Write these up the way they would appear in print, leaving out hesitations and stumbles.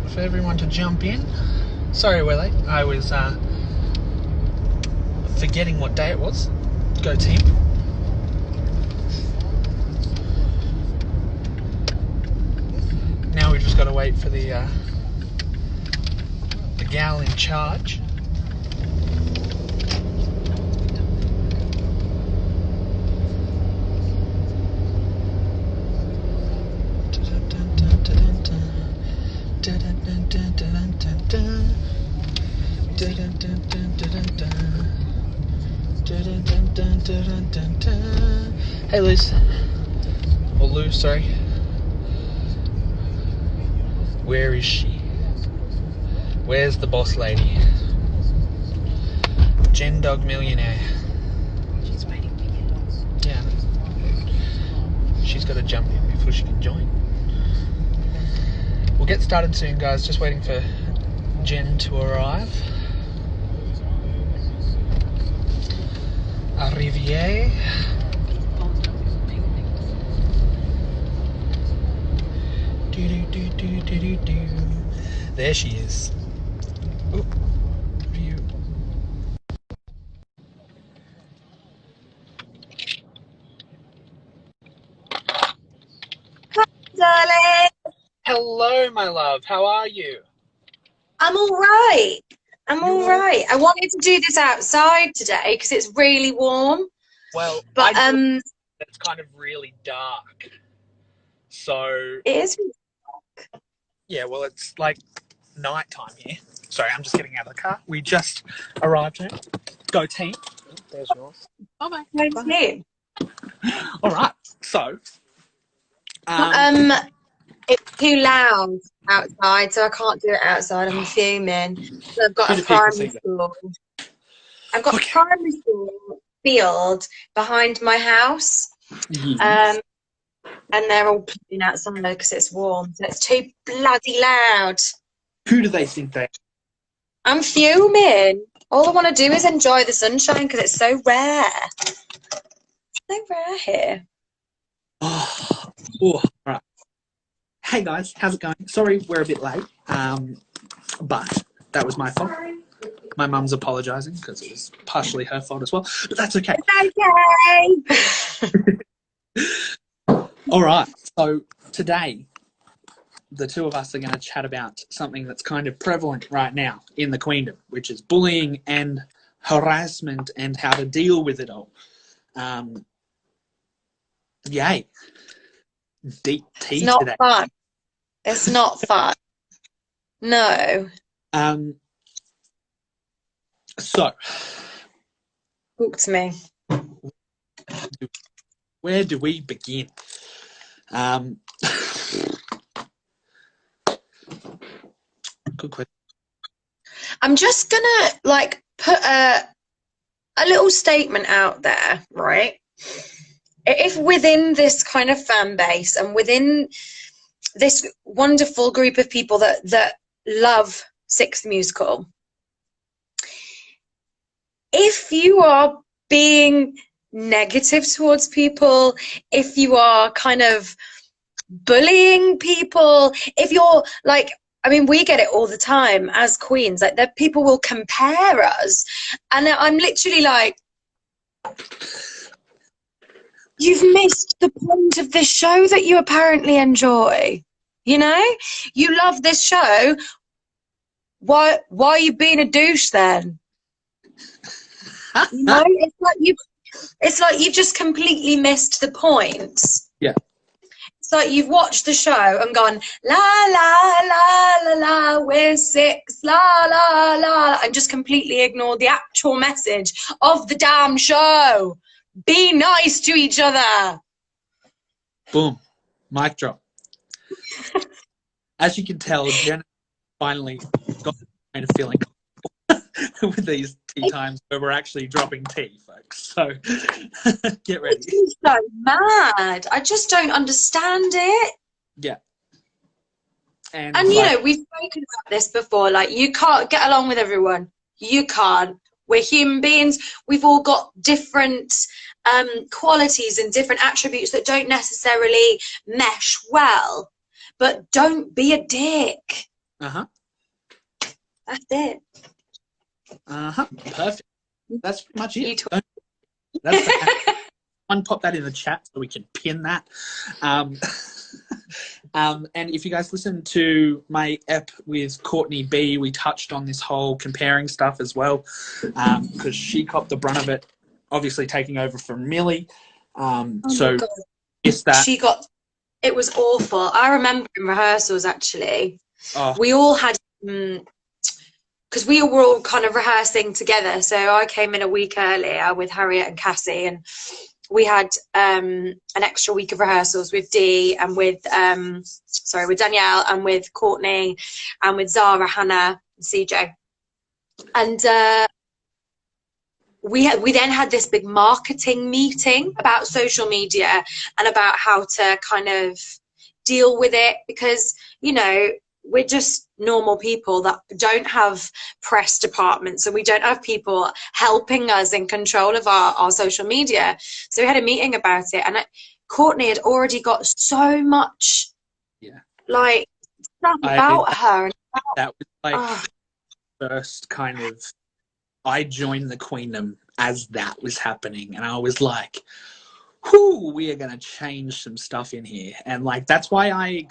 for everyone to jump in. Sorry we're late. I was forgetting what day it was. Go team. Now we've just got to wait for the gal in charge. Hey Liz, or Lou, sorry. Where is she? Where's the boss lady? Gen Dog Millionaire. She's waiting to get. Yeah. She's got to jump in before she can join. We'll get started soon, guys. Just waiting for Jen to arrive. Arrivier. There she is. Ooh, view. Darling, Hello, my love. How are you? I'm all right. I'm You're all right. I wanted to do this outside today because it's really warm. Well, But it's kind of really dark. So it is. yeah, well, it's like nighttime here. Sorry, I'm just getting out of the car. We just arrived here. Go team. There's yours. Oh, bye. Nice here. All right. So, It's too loud outside, so I can't do it outside. I'm fuming. So I've got Who a do people primary see school. I've got Okay. a primary school field behind my house. Yes. And they're all playing outside because it's warm. So it's too bloody loud. Who do they think they are? I'm fuming. All I want to do is enjoy the sunshine because it's so rare. So rare here. Oh, all right. Hey guys, how's it going? Sorry we're a bit late, but that was my fault. My mum's apologising because it was partially her fault as well, but that's okay. It's okay. All right, so today the two of us are going to chat about something that's kind of prevalent right now in the Queendom, which is bullying and harassment and how to deal with it all. Yay. Deep tea It's not today. fun. It's not fun. No. So, Talk to me. where do we begin? Good question. I'm just gonna like put a little statement out there, right? If within this kind of fan base and within this wonderful group of people that love Sixth Musical, if you are being negative towards people, if you are kind of bullying people, if you're like, I mean, we get it all the time as queens, like that people will compare us, and I'm literally like, you've missed the point of this show that you apparently enjoy. You know, you love this show. Why are you being a douche then? You know, it's like you've just completely missed the point. Yeah. It's like you've watched the show and gone la la la la la, we're six, la la la, and just completely ignored the actual message of the damn show. Be nice to each other. Boom. Mic drop. As you can tell, Jen finally got the kind of feeling with these tea times where we're actually dropping tea, folks. So get ready. It's so mad. I just don't understand it. Yeah. And you know, we've spoken about this before. Like, you can't get along with everyone. You can't. We're human beings. We've all got different qualities and different attributes that don't necessarily mesh well. But don't be a dick. Uh-huh. That's it. Uh-huh. Perfect. That's pretty much You it. talk. That's the one. Pop that in the chat so we can pin that. And if you guys listen to my ep with Courtney B, we touched on this whole comparing stuff as well, because she copped the brunt of it, obviously taking over from Millie. Oh So my God. it's that. She got. It was awful. I remember in rehearsals actually. Oh, We all had. Because we were all kind of rehearsing together. So I came in a week earlier with Harriet and Cassie, and we had an extra week of rehearsals with Dee and with with Danielle and with Courtney and with Zara, Hannah, and CJ. And we then had this big marketing meeting about social media and about how to kind of deal with it, because, you know, we're just normal people that don't have press departments, and we don't have people helping us in control of our social media. So we had a meeting about it, and Courtney had already got so much like stuff about her. And that was like oh. first kind of, I joined the Queendom as that was happening, and I was like, whoo, we are going to change some stuff in here. And like, that's why I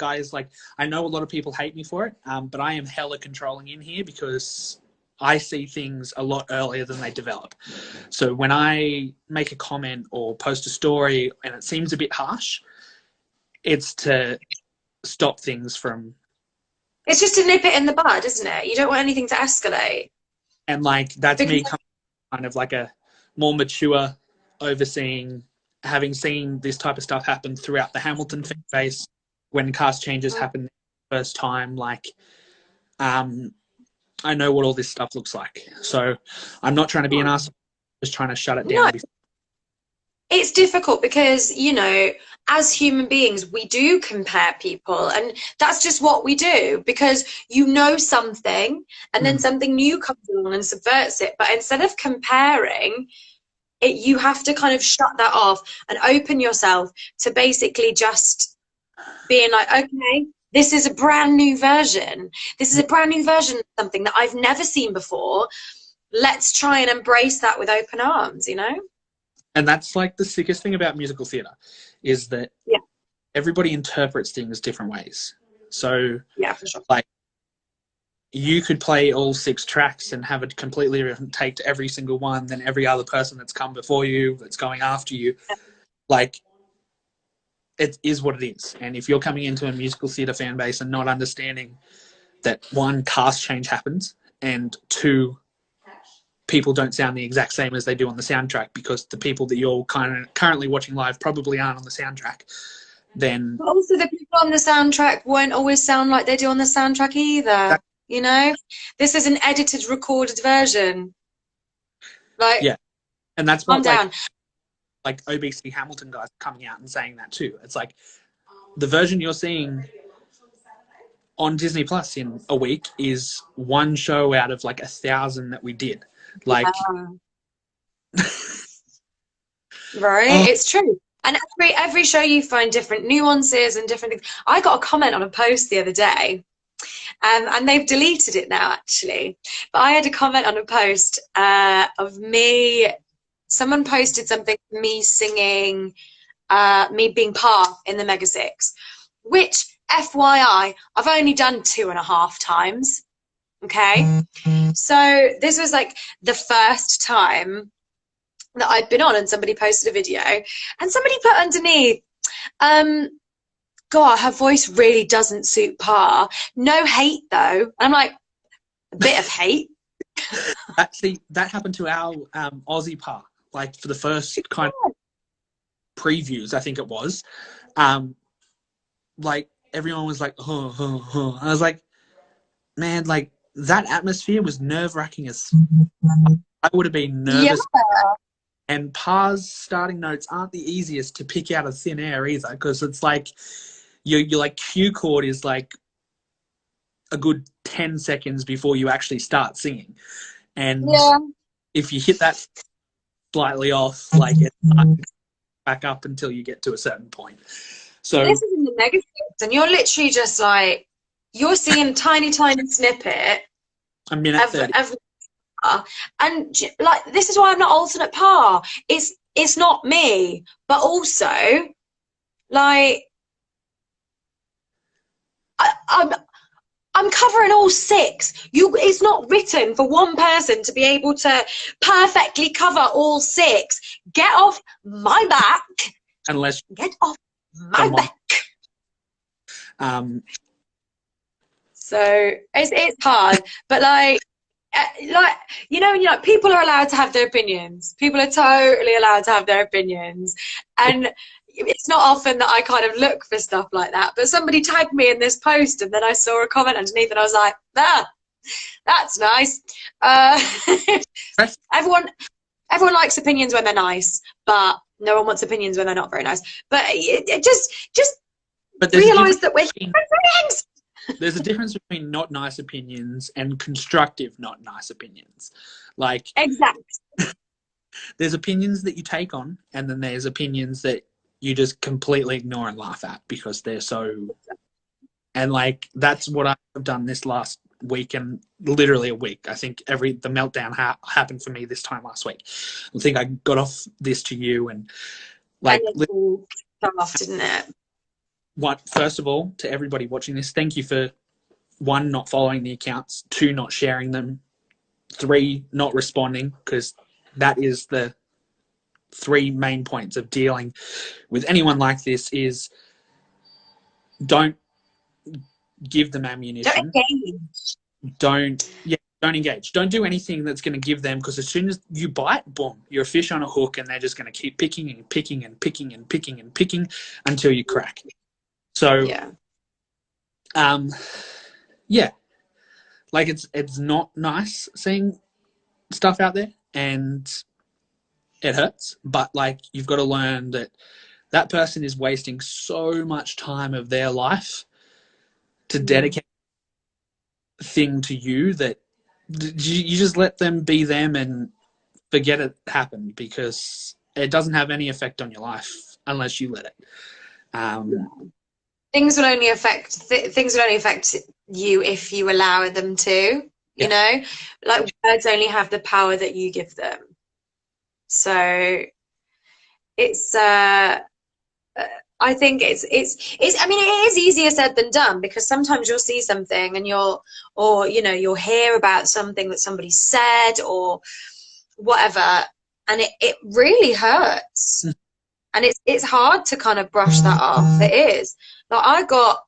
know a lot of people hate me for it, but I am hella controlling in here because I see things a lot earlier than they develop. So when I make a comment or post a story and it seems a bit harsh, it's to stop things from... It's just to nip it in the bud, isn't it? You don't want anything to escalate. And like, that's me coming kind of like a more mature, overseeing, having seen this type of stuff happen throughout the Hamilton fan base when cast changes happened the first time. Like, I know what all this stuff looks like. So I'm not trying to be an ass, just trying to shut it down. No. It's difficult because, you know, as human beings, we do compare people, and that's just what we do, because you know something and then something new comes along and subverts it. But instead of comparing it, you have to kind of shut that off and open yourself to basically just being like, okay, this is a brand new version. This is a brand new version of something that I've never seen before. Let's try and embrace that with open arms, you know? And that's like the sickest thing about musical theatre, is that everybody interprets things different ways. So for sure. like, you could play all 6 tracks and have a completely different take to every single one than every other person that's come before you, that's going after you. Like, it is what it is. And if you're coming into a musical theatre fan base and not understanding that, 1, cast change happens, and 2, people don't sound the exact same as they do on the soundtrack, because the people that you're currently watching live probably aren't on the soundtrack, then... But also the people on the soundtrack won't always sound like they do on the soundtrack either, you know? This is an edited, recorded version. Like, yeah. And that's what, calm down. Like OBC Hamilton guys coming out and saying that too. It's like, the version you're seeing on Disney Plus in a week is 1 show out of like 1,000 that we did. Like, right? It's true. And every show you find different nuances and different things. I got a comment on a post the other day, and they've deleted it now actually. But I had a comment on a post of me. Someone posted something, me singing, me being Pa in the Mega Six, which, FYI, I've only done 2.5 times. Okay, so this was like the first time that I'd been on, and somebody posted a video, and somebody put underneath, God, her voice really doesn't suit Pa. No hate though. And I'm like, a bit of hate. Actually, that happened to our Aussie Pa. Like, for the first kind of previews, I think it was, like, everyone was like, I was like, man, like, that atmosphere was nerve-wracking as... I would have been nervous. Yeah. And Pa's starting notes aren't the easiest to pick out of thin air either, because it's like, your like cue chord is like a good 10 seconds before you actually start singing. And if you hit that slightly off, like, it's back up until you get to a certain point. So this is in the Mega Six, and you're literally just like, you're seeing a tiny snippet A minute 30. of and like, this is why I'm not alternate par. It's not me, but also like I'm covering all 6. It's not written for one person to be able to perfectly cover all 6. Get off my back. Unless Get off my back. So it's hard, but like, you know, people are allowed to have their opinions. People are totally allowed to have their opinions, and it's not often that I kind of look for stuff like that. But somebody tagged me in this post, and then I saw a comment underneath, and I was like, that's nice. Everyone likes opinions when they're nice, but no one wants opinions when they're not very nice. But just realise that we're human beings. There's a difference between not nice opinions and constructive not nice opinions. Like, exactly. There's opinions that you take on, and then there's opinions that you just completely ignore and laugh at because they're so... And like, that's what I've done this last week, and literally a week. I think the meltdown happened for me this time last week. I think I got off this to you, and like... And it all off, didn't it? First of all, to everybody watching this, thank you for 1, not following the accounts, 2, not sharing them, 3, not responding, because that is the 3 main points of dealing with anyone like this is don't give them ammunition. Don't engage. Don't do anything that's going to give them, because as soon as you bite, boom, you're a fish on a hook, and they're just going to keep picking and picking and picking and picking and picking until you crack. So, like, it's not nice seeing stuff out there, and it hurts. But like, you've got to learn that person is wasting so much time of their life to dedicate a thing to you that you just let them be them and forget it happened, because it doesn't have any effect on your life unless you let it. Things will only affect you if you allow them to. You know, like, words only have the power that you give them. So it's I think it's I mean, it is easier said than done, because sometimes you'll see something and you'll hear about something that somebody said or whatever, and it really hurts. And it's hard to kind of brush that off. It is. Like, I got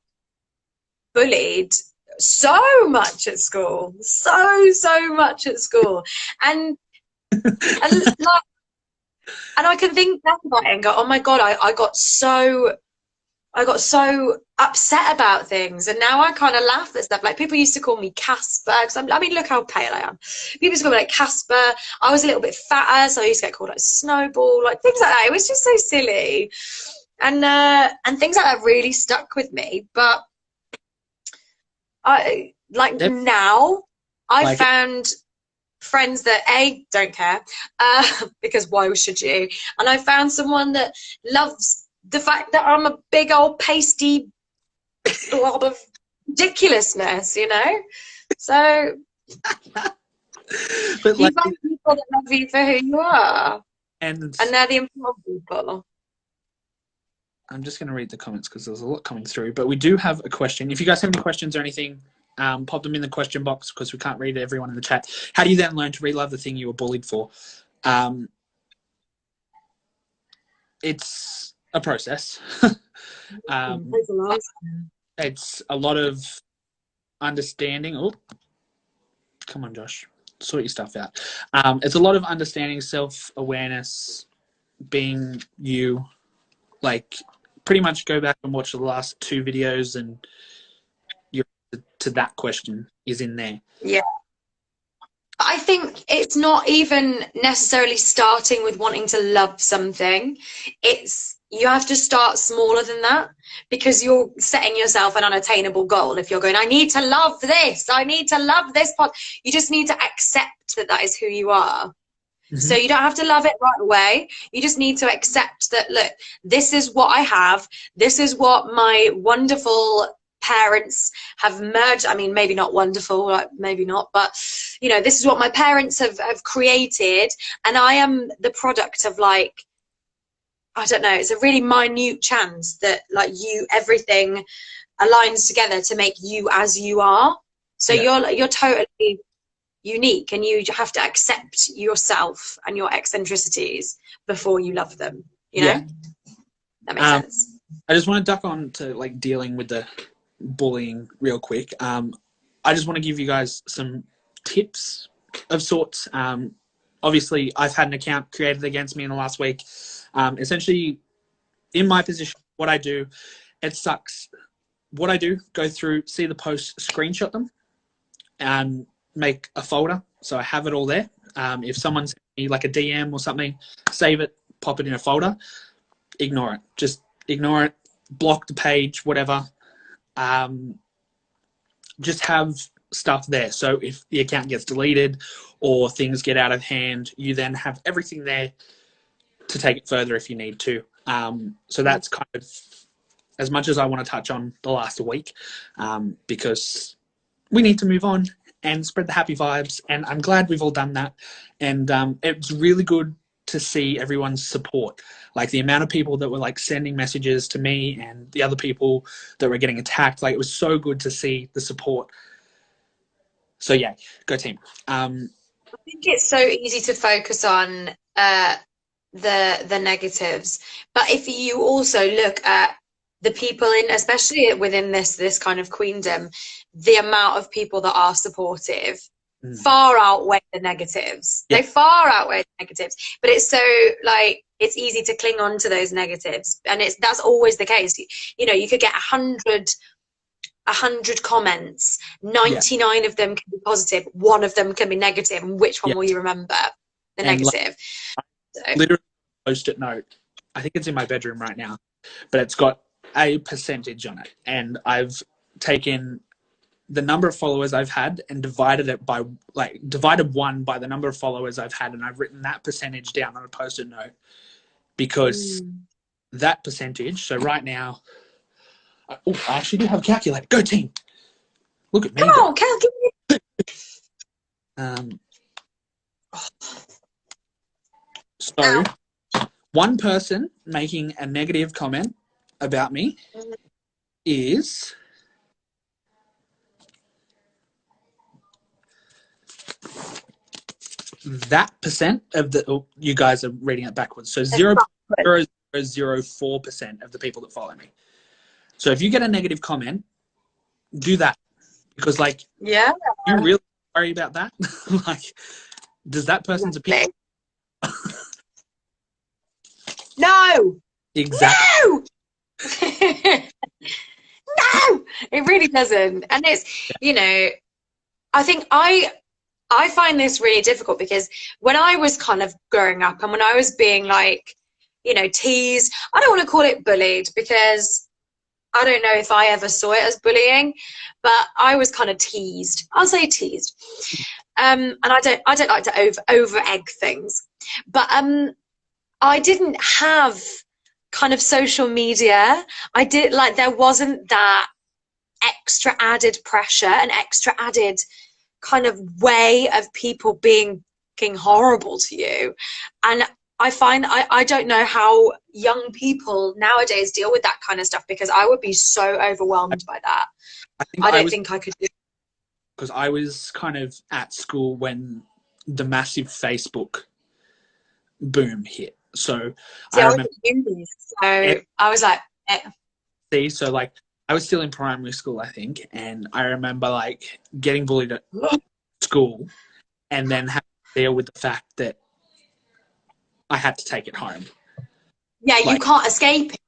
bullied so much at school, so much at school, and I can think back about it and go, oh my God, I got so upset about things, and now I kind of laugh at stuff. Like, people used to call me Casper, because I mean, look how pale I am. People used to call me like Casper. I was a little bit fatter, so I used to get called like Snowball, like things like that. It was just so silly, and things like that really stuck with me. But now I found friends that don't care, because why should you? And I found someone that loves the fact that I'm a big old pasty blob of ridiculousness, you know. So but you find people that love you for who you are, and they're the important people. I'm just going to read the comments because there's a lot coming through, but we do have a question. If you guys have any questions or anything, pop them in the question box, because we can't read everyone in the chat. How do you then learn to relove the thing you were bullied for? It's a process. It's a lot of understanding. Oh, come on, Josh. Sort your stuff out. It's a lot of understanding, self-awareness, being you. Like, pretty much go back and watch the last 2 videos, and to that question is in there. Yeah. I think it's not even necessarily starting with wanting to love something. You have to start smaller than that, because you're setting yourself an unattainable goal. If you're going, I need to love this, I need to love this part, you just need to accept that is who you are. Mm-hmm. So you don't have to love it right away. You just need to accept that, look, this is what I have. This is what my wonderful parents have merged. I mean, maybe not wonderful, like maybe not, but you know, this is what my parents have created, and I am the product of, like, I don't know, it's a really minute chance that, like, everything aligns together to make you as you are. So you're totally unique, and you have to accept yourself and your eccentricities before you love them, you know? That makes sense. I just want to duck on to, like, dealing with the bullying real quick. I just want to give you guys some tips of sorts. Obviously, I've had an account created against me in the last week. Essentially, in my position, what I do, it sucks. What I do, go through, see the posts, screenshot them, and make a folder. So I have it all there. If someone sends me like a DM or something, save it, pop it in a folder, ignore it. Just ignore it, block the page, whatever. Just have stuff there. So if the account gets deleted or things get out of hand, you then have everything there to take it further if you need to. So that's kind of as much as I want to touch on the last week, because we need to move on and spread the happy vibes. And I'm glad we've all done that. And it's really good to see everyone's support. Like the amount of people that were like sending messages to me and the other people that were getting attacked. Like it was so good to see the support. So yeah, go team. I think it's so easy to focus on the negatives, but if you also look at the people in, especially within this kind of queendom, the amount of people that are supportive far outweigh the negatives. They far outweigh the negatives, but it's so, like, it's easy to cling on to those negatives, and that's always the case. You know, you could get 100 comments, 99 of them can be positive, one of them can be negative, and which one will you remember? The negative. Like, literally post-it note, I think it's in my bedroom right now, but it's got a percentage on it, and I've taken the number of followers I've had and divided it by, like, divided one by the number of followers I've had, and I've written that percentage down on a post-it note, because that percentage, so right now, I actually do have a calculator. Go team. Look at me. Come on, calculate. So one person making a negative comment about me is that percent of the, oh, you guys are reading it backwards. So 0.0004% of the people that follow me. So if you get a negative comment, do that, because, like, you really worry about that. Like, does that person's opinion? No. Exactly. No. No, it really doesn't. And it's, you know, I think I find this really difficult, because when I was kind of growing up and when I was being, like, you know, teased, I don't want to call it bullied, because I don't know if I ever saw it as bullying, but I was kind of teased. I'll say teased. And I don't like to over egg things, but I didn't have kind of social media. I did, like, there wasn't that extra added pressure and extra added kind of way of people being fucking horrible to you. And I find I don't know how young people nowadays deal with that kind of stuff, because I would be so overwhelmed by that. I don't think I could do it. Because I was kind of at school when the massive Facebook boom hit. So I remember, so I was like, see, so, like, I was still in primary school, I think, and I remember, like, getting bullied at school and then having to deal with the fact that I had to take it home. Yeah, like, you can't escape it.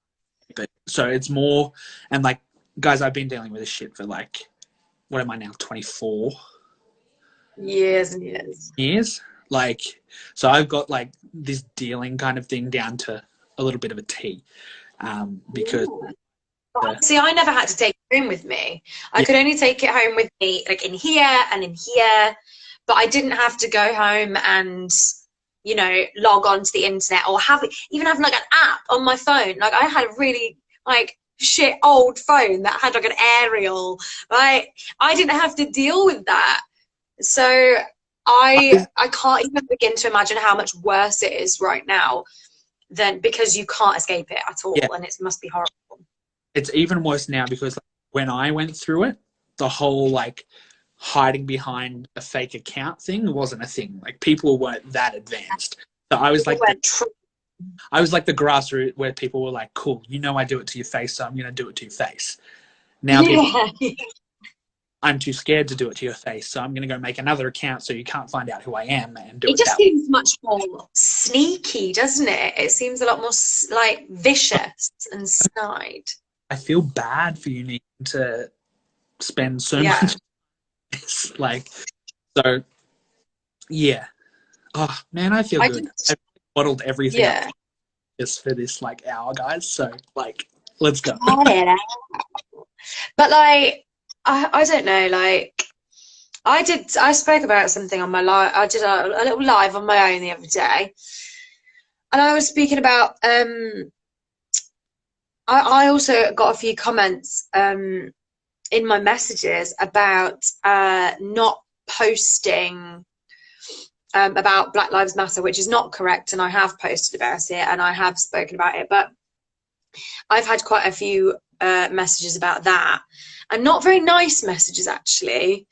But so it's more, and, like, guys, I've been dealing with this shit for, like, what am I now, 24 years and years. Like, so I've got, like, this dealing kind of thing down to a little bit of a T, because see, I never had to take it home with me. I could only take it home with me, like, in here and in here, but I didn't have to go home and, you know, log on to the internet or even have like an app on my phone. Like, I had really, like, shit old phone that had like an aerial. Like, I didn't have to deal with that. So I can't even begin to imagine how much worse it is right now than, because you can't escape it at all, Yeah. and it must be horrible. It's even worse now because like, when I went through it, the whole like hiding behind a fake account thing wasn't a thing. Like people weren't that advanced. So I was like the grassroots where people were like, cool, you know I do it to your face, so I'm going to do it to your face. Now people, I'm too scared to do it to your face, so I'm going to go make another account so you can't find out who I am and do it. It just that seems much more sneaky, doesn't it? It seems a lot more like vicious and snide. I feel bad for you needing to spend so much. Like, so yeah. Oh man, I feel good. I bottled everything up just for this like hour, guys. So like, let's go. But like, I don't know. Like, I spoke about something on my live. I did a little live on my own the other day, and I was speaking about. I also got a few comments in my messages about not posting about Black Lives Matter, which is not correct, and I have posted about it and I have spoken about it, but I've had quite a few messages about that, and not very nice messages actually.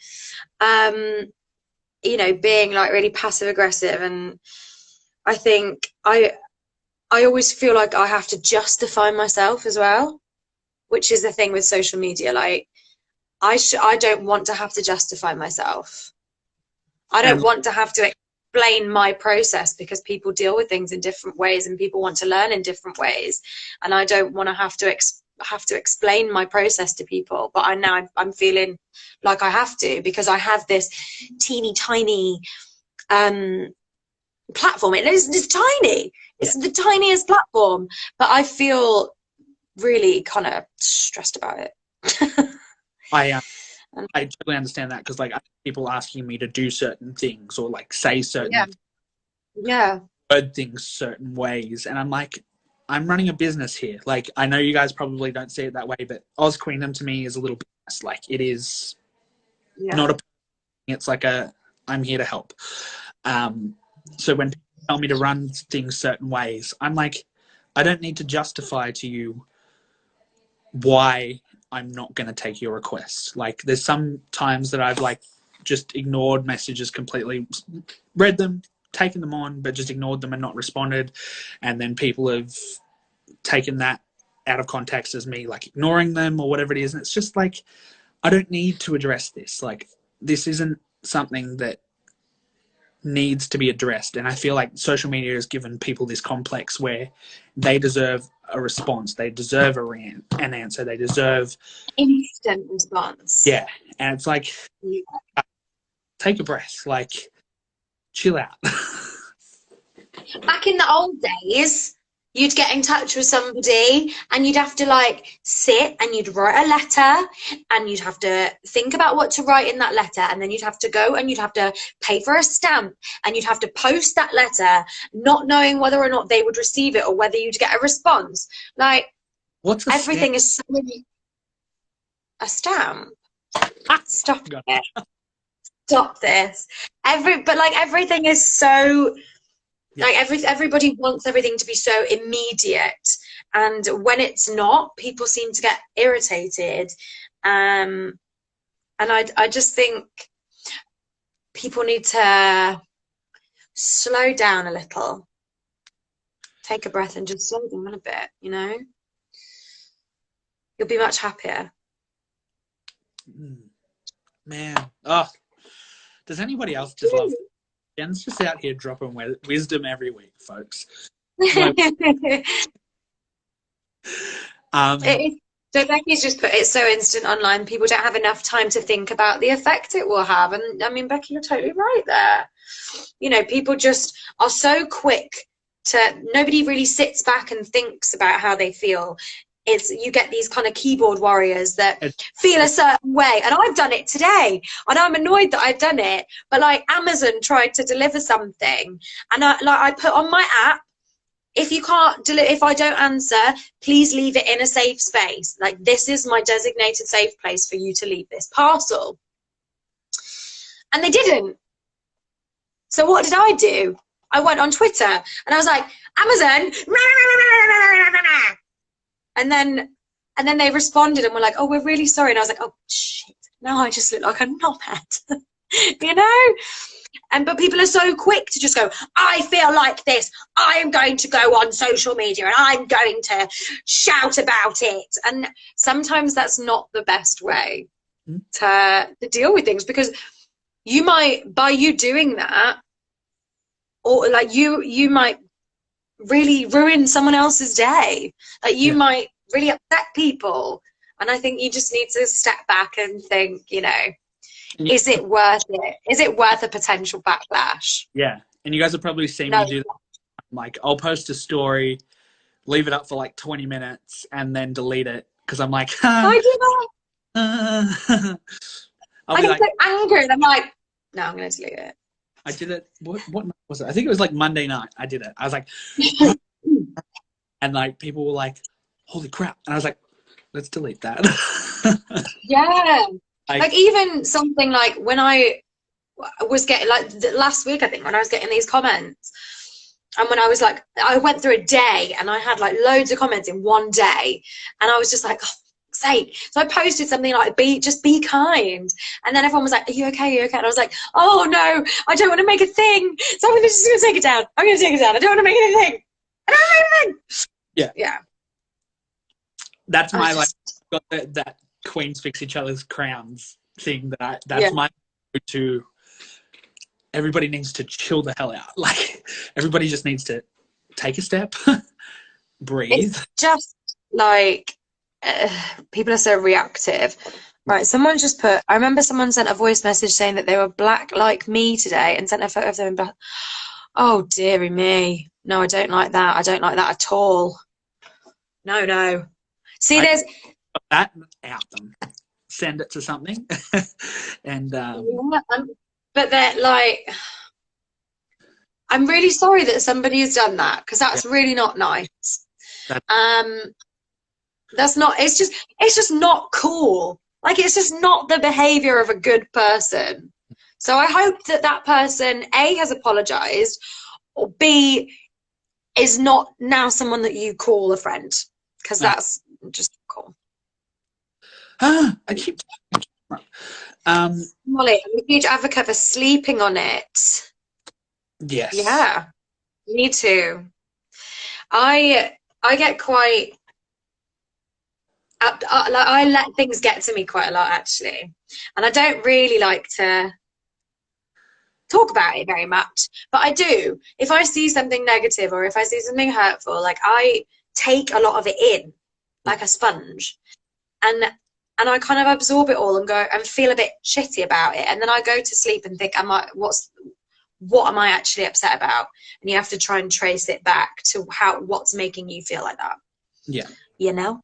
You know, being like really passive aggressive, and I think I always feel like I have to justify myself as well, which is the thing with social media. Like, I don't want to have to justify myself. I don't want to have to explain my process, because people deal with things in different ways and people want to learn in different ways, and I don't want to have to explain my process to people. But I'm feeling like I have to, because I have this teeny tiny platform. It's tiny. It's the tiniest platform, but I feel really kind of stressed about it. I totally understand that, because like people asking me to do certain things or like say certain word things certain ways, and I'm like, I'm running a business here. Like, I know you guys probably don't see it that way, but Ausqueendom to me is a little business. Like, it is not a. It's like a, I'm here to help. So when people tell me to run things certain ways, I'm like, I don't need to justify to you why I'm not going to take your requests. Like, there's some times that I've like just ignored messages completely, read them, taken them on, but just ignored them and not responded. And then people have taken that out of context as me like ignoring them or whatever it is. And it's just like, I don't need to address this. Like, this isn't something that needs to be addressed. And I feel like social media has given people this complex where they deserve a response, they deserve an answer, they deserve instant response. Yeah. And it's like, take a breath, like, chill out. Back in the old days, you'd get in touch with somebody and you'd have to like sit and you'd write a letter, and you'd have to think about what to write in that letter, and then you'd have to go and you'd have to pay for a stamp, and you'd have to post that letter, not knowing whether or not they would receive it or whether you'd get a response. Like, what's everything is so a stamp. Stop it. Stop this. Everything is so like everybody wants everything to be so immediate, and when it's not, people seem to get irritated. And I just think people need to slow down a little, take a breath, and just slow down a bit. You know, you'll be much happier. Man, oh, does anybody else just love? Jen's just out here dropping wisdom every week, folks. So Becky's just put it so instant online. People don't have enough time to think about the effect it will have. And I mean, Becky, you're totally right there. You know, people just are so quick to, nobody really sits back and thinks about how they feel. You get these kind of keyboard warriors that feel a certain way, and I've done it today, and I'm annoyed that I've done it. But like, Amazon tried to deliver something, and I put on my app, if you can't if I don't answer, please leave it in a safe space. Like, this is my designated safe place for you to leave this parcel. And they didn't. So what did I do? I went on Twitter and I was like, Amazon. And then they responded and were like, oh, we're really sorry. And I was like, oh shit, now I just look like a knobhead. You know? But people are so quick to just go, I feel like this, I am going to go on social media and I'm going to shout about it. And sometimes that's not the best way to deal with things, because you might, by you doing that, or like you might really ruin someone else's day. Like, you might really upset people. And I think you just need to step back and think, you know, is it worth it? Is it worth a potential backlash? Yeah. And you guys have probably seen me do that. Like, I'll post a story, leave it up for like 20 minutes, and then delete it because I'm like, I do that. I get like, so angry, and I'm like, no, I'm going to delete it. I did it. What night was it? I think it was like Monday night. I did it. I was like, and like people were like, holy crap. And I was like, let's delete that. Yeah. Like even something like when I was getting, like last week, I think, when I was getting these comments, and when I was like, I went through a day and I had like loads of comments in one day, and I was just like, oh, fuck's sake. So I posted something like, just be kind. And then everyone was like, are you okay? Are you okay? And I was like, oh no, I don't want to make a thing. So I'm just going to take it down. I'm going to take it down. I don't want to make anything. I don't want to make anything. Yeah. Yeah. That's my, like, got that queens fix each other's crowns thing. That's my go-to. Everybody needs to chill the hell out. Like, everybody just needs to take a step, breathe. It's just like, people are so reactive. Right, someone just put, I remember someone sent a voice message saying that they were black like me today and sent a photo of them in black. Oh, dearie me. No, I don't like that. I don't like that at all. No. See, there's... that out them. Send it to something. And but they're like, I'm really sorry that somebody has done that, because that's really not nice. That's not, it's just not cool. Like, it's just not the behavior of a good person. So I hope that that person, A, has apologized, or B, is not now someone that you call a friend, because that's just cool. I keep Molly, I'm a huge advocate for sleeping on it. Yes. Yeah, me too. I get quite I let things get to me quite a lot, actually, and I don't really like to talk about it very much, but I do. If I see something negative or if I see something hurtful, like, I take a lot of it in like a sponge, and I kind of absorb it all and go and feel a bit shitty about it, and then I go to sleep and think, what am I actually upset about? And you have to try and trace it back to what's making you feel like that. Yeah. You know?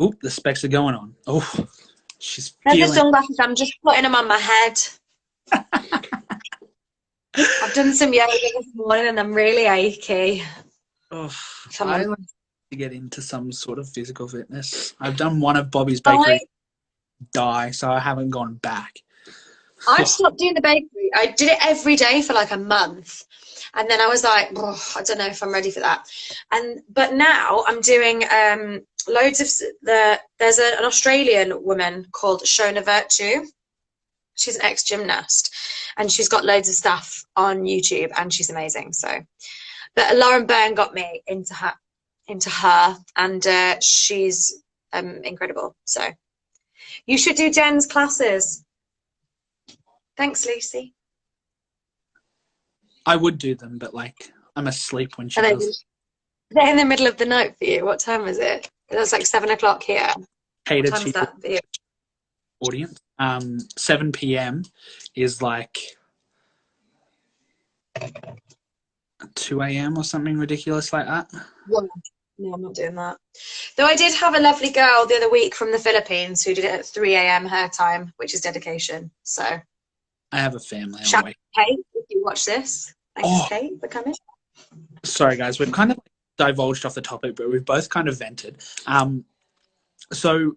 Oh, the specs are going on. Oh, she's There's feeling... the sunglasses, I'm just putting them on my head. I've done some yoga this morning and I'm really achy. Oh, I like to get into some sort of physical fitness. I've done one of Bobby's Bakery so I haven't gone back. I stopped doing the bakery. I did it every day for like a month. And then I was like, oh, I don't know if I'm ready for that. But now I'm doing loads of there's an Australian woman called Shona Virtue. She's an ex-gymnast, and she's got loads of stuff on YouTube, and she's amazing. So, but Lauren Byrne got me into her, and she's incredible. So, you should do Jen's classes. Thanks, Lucy. I would do them, but like, I'm asleep when she does. They're in the middle of the night for you. What time is it? It's like 7 o'clock here. Cater what time is that for you? Audience. 7 p.m. is like 2 a.m. or something ridiculous like that. No, I'm not doing that. Though I did have a lovely girl the other week from the Philippines who did it at 3 a.m. her time, which is dedication. So I have a family. Kate, if you watch this, Oh, escape, becoming. sorry, guys. We've kind of divulged off the topic, but we've both kind of vented. So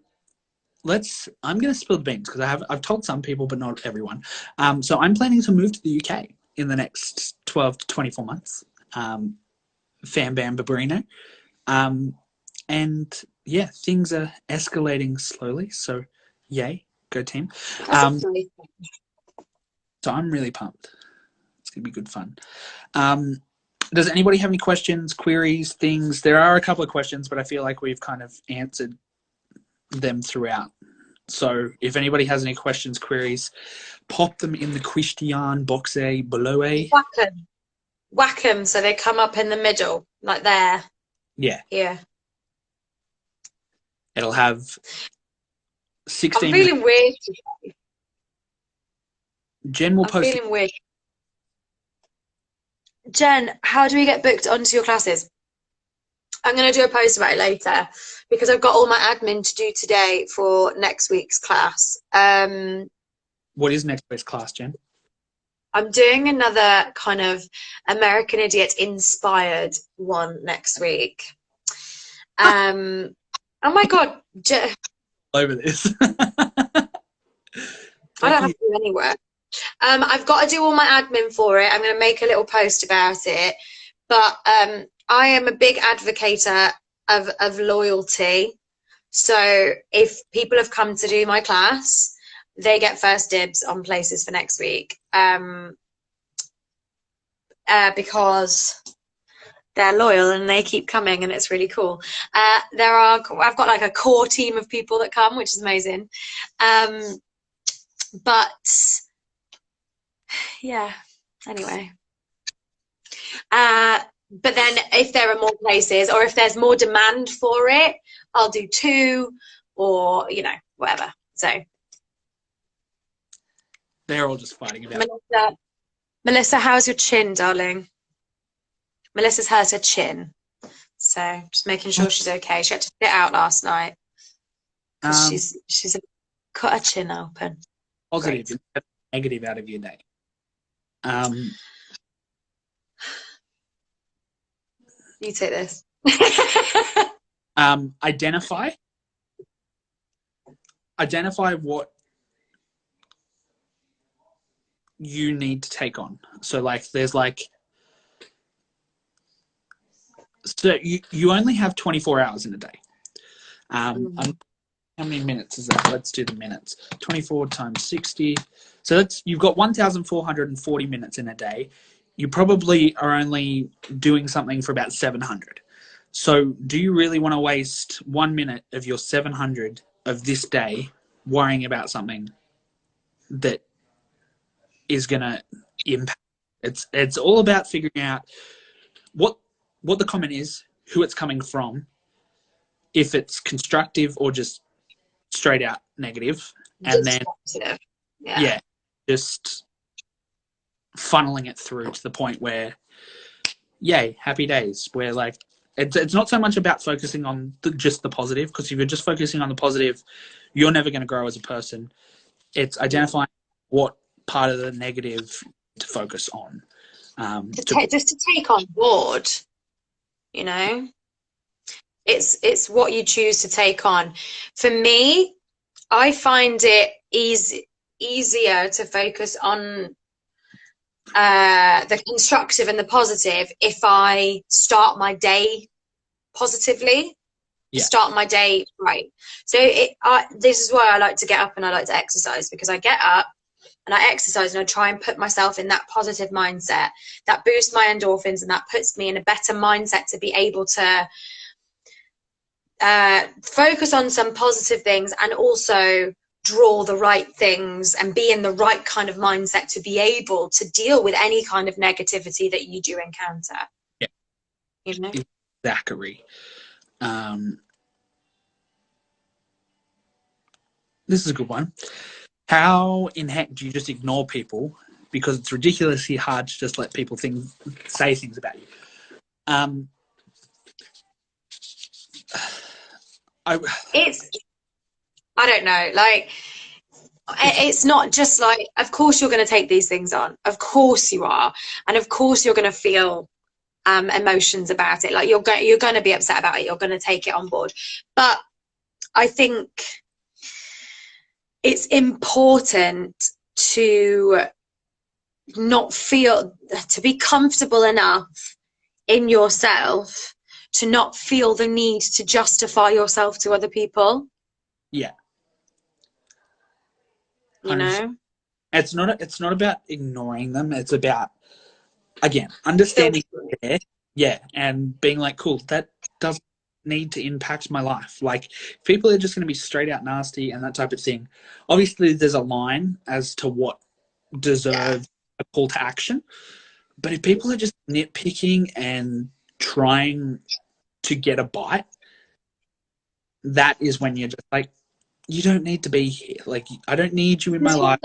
I'm going to spill the beans because I've told some people, but not everyone. So I'm planning to move to the UK in the next 12 to 24 months. Fam bam babrino. And yeah, things are escalating slowly. So yay, go team. So I'm really pumped. It's going to be good fun. Does anybody have any questions, queries, things? There are a couple of questions, but I feel like we've kind of answered them throughout. So if anybody has any questions, queries, pop them in the question box below. Whack them so they come up in the middle, like there. Yeah. Yeah. It'll have 16 I'm feeling weird. Jen will I'm post. feeling weird. Jen, how do we get booked onto your classes? I'm going to do a post about it later because I've got all my admin to do today for next week's class. What is next week's class, Jen? I'm doing another kind of American Idiot inspired one next week. Oh my God. Over this. I don't have to do any work. I've got to do all my admin for it. I'm going to make a little post about it. But I am a big advocate of loyalty. So if people have come to do my class, they get first dibs on places for next week. Because they're loyal and they keep coming and it's really cool. I've got like a core team of people that come, which is amazing. But yeah, anyway. But then if there are more places or if there's more demand for it, I'll do 2 or, you know, whatever. So they're all just fighting about Melissa, how's your chin, darling? Melissa's hurt her chin. So just making sure she's okay. She had to sit out last night because she's cut her chin open. Positive, negative out of your day. You take this. Identify what you need to take on. So like there's like, so you only have 24 hours in a day. How many minutes is that? Let's do the minutes. 24 times 60. So you've got 1,440 minutes in a day. You probably are only doing something for about 700. So do you really want to waste 1 minute of your 700 of this day worrying about something that is going to impact? It's all about figuring out what the comment is, who it's coming from, if it's constructive or just straight out negative, and then just funneling it through to the point where, yay, happy days. Where like it's not so much about focusing on just the positive, because if you're just focusing on the positive, you're never going to grow as a person. It's identifying what part of the negative to focus on. Just to take on board, you know. It's what you choose to take on. For me, I find it easier to focus on the constructive and the positive if I start my day positively, start my day right. So this is why I like to get up and I like to exercise, because I get up and I exercise and I try and put myself in that positive mindset that boosts my endorphins and that puts me in a better mindset to be able to focus on some positive things and also draw the right things and be in the right kind of mindset to be able to deal with any kind of negativity that you do encounter. Yeah. You know? Zachary. This is a good one. How in heck do you just ignore people because it's ridiculously hard to just let people say things about you? I don't know, like it's not just like, of course you're going to take these things on, of course you are, and of course you're going to feel emotions about it, like you're going to be upset about it, you're going to take it on board, but I think it's important to not feel, to be comfortable enough in yourself to not feel the need to justify yourself to other people. Yeah. You know, it's not about ignoring them. It's about, again, understanding there, yeah, and being like, cool, that doesn't need to impact my life. Like, if people are just going to be straight out nasty and that type of thing, obviously there's a line as to what deserves a call to action. But if people are just nitpicking and trying to get a bite, that is when you're just like, you don't need to be here. Like, I don't need you in my life.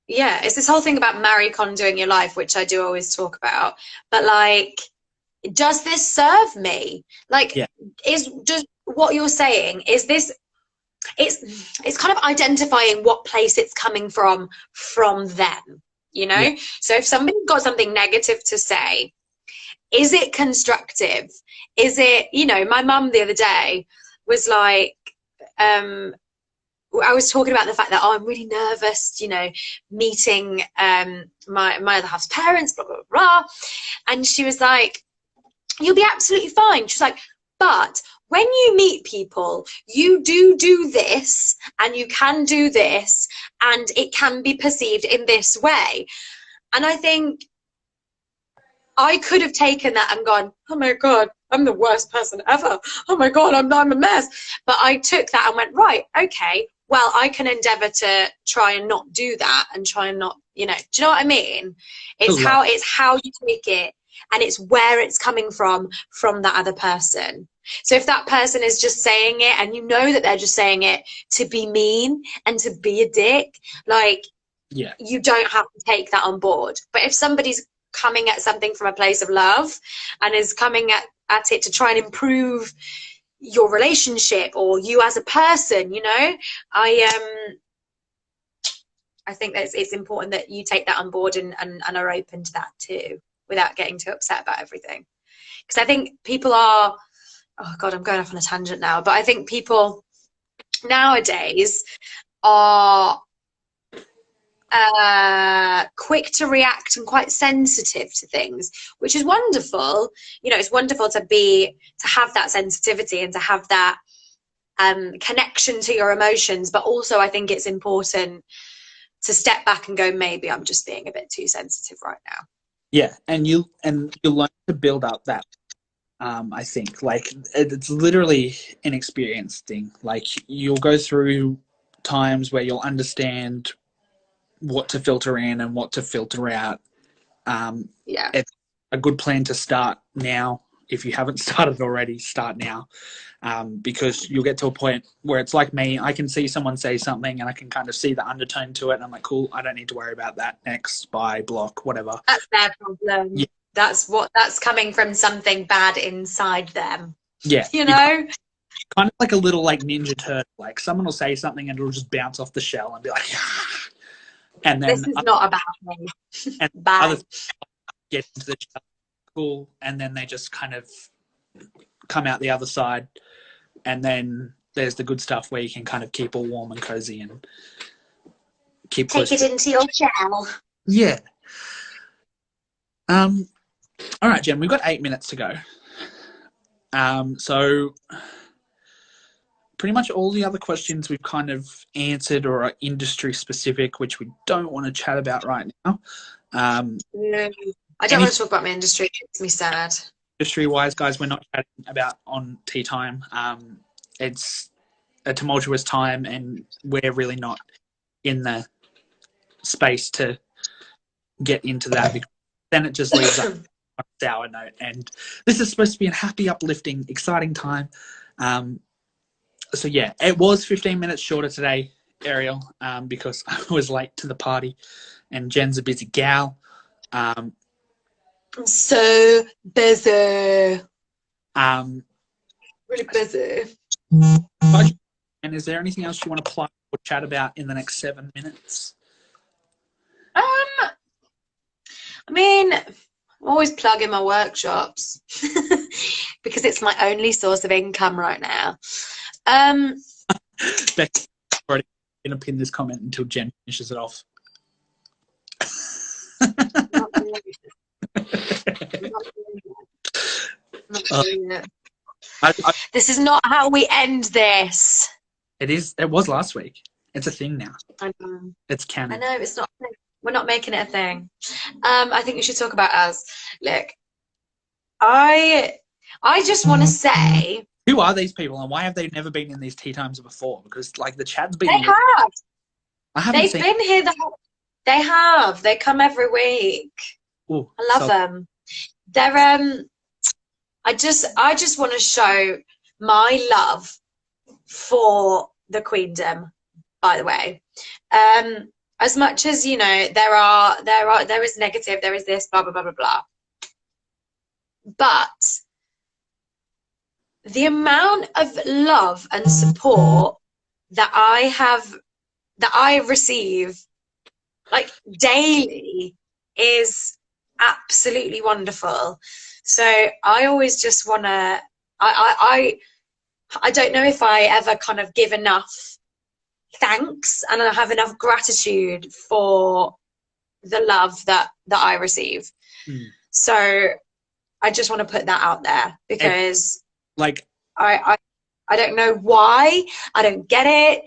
It's this whole thing about Marie Kondoing your life, which I do always talk about. But like, does this serve me? Like, is just what you're saying, is this, it's kind of identifying what place it's coming from them, you know? Yeah. So if somebody's got something negative to say, is it constructive? Is it, you know, my mum the other day was like, I was talking about the fact that, oh, I'm really nervous, you know, meeting my other half's parents, blah, blah, blah. And she was like, you'll be absolutely fine. She's like, but when you meet people, you do this, and you can do this, and it can be perceived in this way. And I think I could have taken that and gone, oh my God, I'm the worst person ever. Oh my God, I'm a mess. But I took that and went, right, okay, well, I can endeavour to try and not do that, and try and not, you know, do you know what I mean? It's how you take it, and it's where it's coming from that other person. So if that person is just saying it, and you know that they're just saying it to be mean and to be a dick, like, you don't have to take that on board. But if somebody's coming at something from a place of love and is coming at it to try and improve your relationship or you as a person, you know, I think that it's important that you take that on board and are open to that too, without getting too upset about everything. Because I think people are, oh God, I'm going off on a tangent now, but I think people nowadays are quick to react and quite sensitive to things, which is wonderful. You know, it's wonderful to have that sensitivity and to have that connection to your emotions, but also I think it's important to step back and go, maybe I'm just being a bit too sensitive right now. Yeah, and you learn to build up that. I think, like, it's literally an experience thing. Like, you'll go through times where you'll understand what to filter in and what to filter out. It's a good plan to start now. If you haven't started already, start now, because you'll get to a point where it's like me. I can see someone say something and I can kind of see the undertone to it, and I'm like, cool, I don't need to worry about that. Next, buy, block, whatever. That's their problem. Yeah. That's coming from something bad inside them. Yeah, you know, kind of like a little like Ninja Turtle. Like, someone will say something and it'll just bounce off the shell and be like, and then this is not about me. And others get into the shell, cool, and then they just kind of come out the other side, and then there's the good stuff where you can kind of keep all warm and cozy and keep take it into your shell. Yeah. All right, Jen, we've got 8 minutes to go. So pretty much all the other questions we've kind of answered or are industry specific, which we don't want to chat about right now. No, I don't want to talk about my industry. It makes me sad. Industry-wise, guys, we're not chatting about on tea time. It's a tumultuous time, and we're really not in the space to get into that, because then it just leaves us on a sour note. And this is supposed to be a happy, uplifting, exciting time. So yeah, it was 15 minutes shorter today, Ariel, because I was late to the party, and Jen's a busy gal. I'm so busy. Really busy. And is there anything else you want to plug we'll chat about in the next 7 minutes? I mean, I'm always plugging my workshops because it's my only source of income right now. Becky's already going to pin this comment until Jen finishes it off. Not really. Not really. This is not how we end this. It was last week. It's a thing now. I know. It's canon. I know, it's not. We're not making it a thing. I think we should talk about us. Look, I just want to say, who are these people and why have they never been in these tea times before? Because like the chat's been. They have. I haven't They've been here. They have. They come every week. Ooh, I love them. They're I just want to show my love for the Queendom. By the way, as much as you know, there is negative, there is this, blah blah blah blah blah. But the amount of love and support that I receive, like daily, is absolutely wonderful. So I always just want to. I don't know if I ever kind of give enough thanks and I have enough gratitude for the love that I receive. So I just want to put that out there because like I don't know why, I don't get it.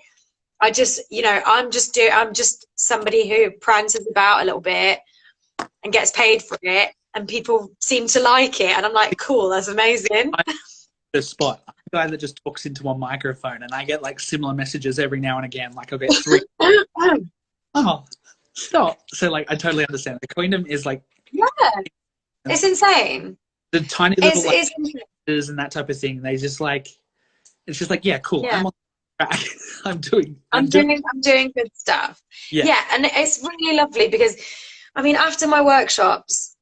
I just, you know, I'm just somebody who prances about a little bit and gets paid for it, and people seem to like it, and I'm like, cool, that's amazing. The spot. I'm the guy that just talks into one microphone, and I get like similar messages every now and again. Like I'll get 3. Oh, stop. So like I totally understand. The Queendom is like, yeah, it's insane. The tiny little it's and that type of thing. They just like, it's just like, yeah, cool. Yeah. I'm on track. I'm doing good stuff. Yeah, and it's really lovely because, I mean, after my workshops,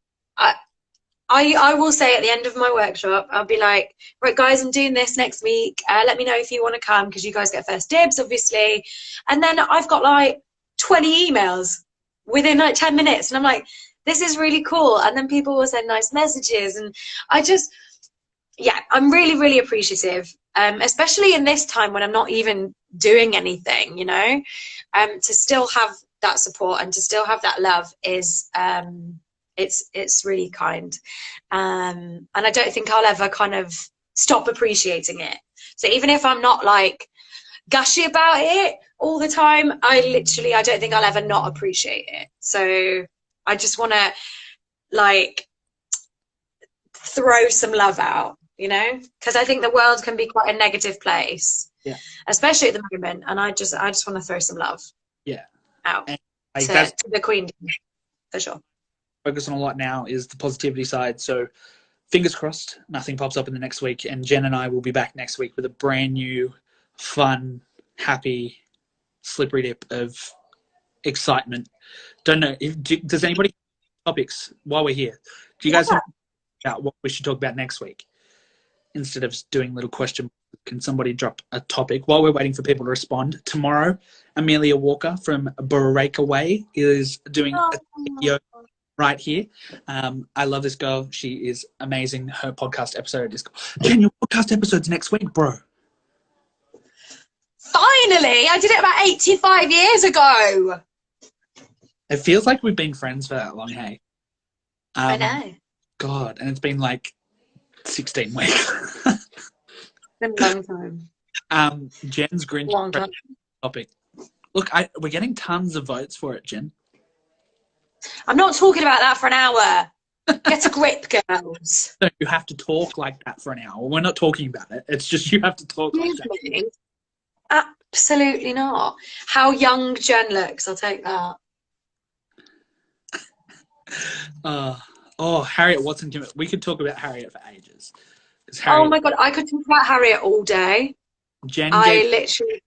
I will say at the end of my workshop, I'll be like, right, guys, I'm doing this next week. Let me know if you want to come because you guys get first dibs, obviously. And then I've got like 20 emails within like 10 minutes. And I'm like, this is really cool. And then people will send nice messages. And I'm really, really appreciative, especially in this time when I'm not even doing anything, you know, to still have that support and to still have that love is, it's really kind. And I don't think I'll ever kind of stop appreciating it. So even if I'm not like gushy about it all the time, I don't think I'll ever not appreciate it. So I just want to like throw some love out, you know, because I think the world can be quite a negative place, especially at the moment. And I just want to throw some love out to the Queen, for sure. Focus on a lot now is the positivity side. So fingers crossed nothing pops up in the next week, and Jen and I will be back next week with a brand new, fun, happy, slippery dip of excitement. Don't know does anybody have topics while we're here? Do you guys have about what we should talk about next week instead of doing little question? Can somebody drop a topic while we're waiting for people to respond? Tomorrow, Amelia Walker from Breakaway is doing a video right here. I love this girl. She is amazing. Her podcast episode is Jen, your podcast episode's next week, bro. Finally! I did it about 85 years ago. It feels like we've been friends for that long, hey? I know. God, and it's been like 16 weeks. It's been a long time. Jen's Grinch topic. Look, we're getting tons of votes for it, Jen. I'm not talking about that for an hour. Get a grip, girls. No, you have to talk like that for an hour. We're not talking about it. It's just you have to talk like that. Absolutely not. How young Jen looks, I'll take that. Harriet Watson. We could talk about Harriet for ages. Oh my God, I could talk about Harriet all day. Jen literally...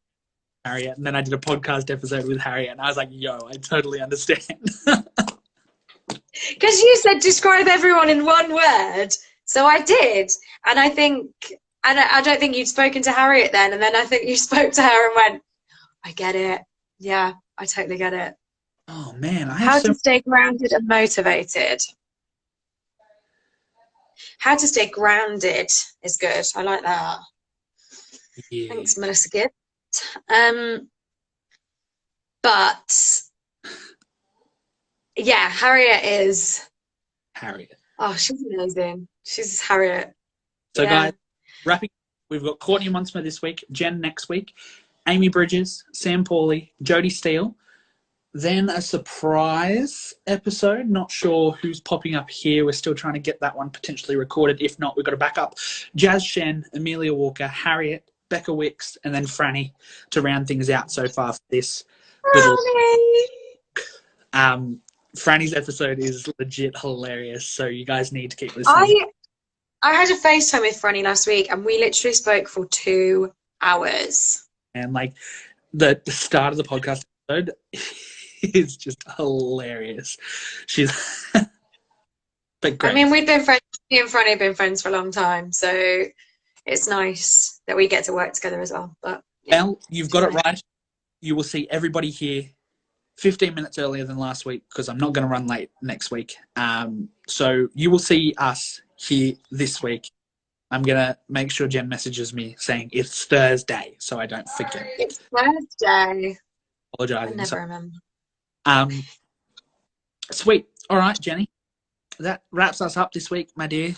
Harriet, and then I did a podcast episode with Harriet, and I was like, yo, I totally understand. Because you said describe everyone in one word. So I did. And I don't think you'd spoken to Harriet then. And then I think you spoke to her and went, I get it. Yeah, I totally get it. Oh man, I have How so to stay grounded and motivated. How to stay grounded is good. I like that. yeah, Thanks, Melissa Gibb. But yeah, Harriet is. Harriet. Oh, she's amazing. She's Harriet. So Yeah. guys, wrapping. We've got Courtney Muntzmer this week, Jen next week, Amy Bridges, Sam Pauly, Jodie Steele. Then a surprise episode. Not sure who's popping up here. We're still trying to get that one potentially recorded. If not, we've got a backup. Jazz Shen, Amelia Walker, Harriet, Becca Wicks, and then Franny to round things out so far for this little. Franny's episode is legit hilarious, so you guys need to keep listening. I had a FaceTime with Franny last week, and we literally spoke for 2 hours. And like the start of the podcast episode is just hilarious. She's but great. I mean, we've been friends. Me and Franny have been friends for a long time, so it's nice that we get to work together as well. But yeah, well, you've got it right. You will see everybody here 15 minutes earlier than last week because I'm not going to run late next week. So you will see us here this week. I'm going to make sure Jen messages me saying it's Thursday so I don't forget. It's Thursday. Apologizing. I never remember. Sweet. All right, Jenny. That wraps us up this week, my dear.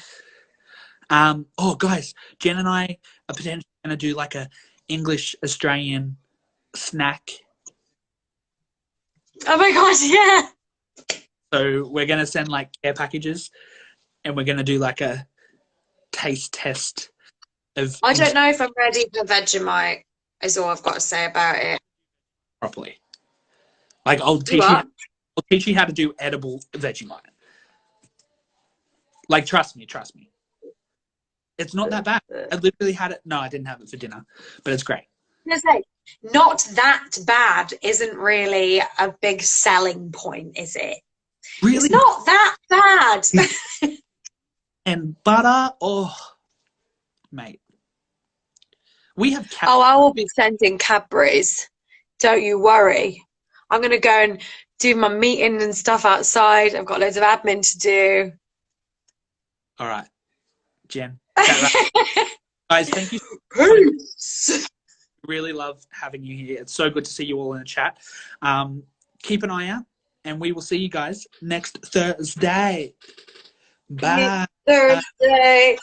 Oh, guys, Jen and I are potentially going to do like a English-Australian snack. Oh my gosh, yeah. So we're going to send like care packages and we're going to do like a taste test of. I don't know if I'm ready for Vegemite, is all I've got to say about it. Properly. Like I'll teach you how to do edible Vegemite. Like trust me. It's not that bad. I literally had it. No, I didn't have it for dinner, but it's great. I was gonna say, not that bad isn't really a big selling point, is it? Really? It's not that bad. And butter, oh, mate. We have. Oh, I will be sending Cadbury's. Don't you worry. I'm gonna go and do my meeting and stuff outside. I've got loads of admin to do. All right, Jen. Guys, thank you. Peace. Really love having you here. It's so good to see you all in the chat. Keep an eye out, and we will see you guys next Thursday. Bye. Thursday.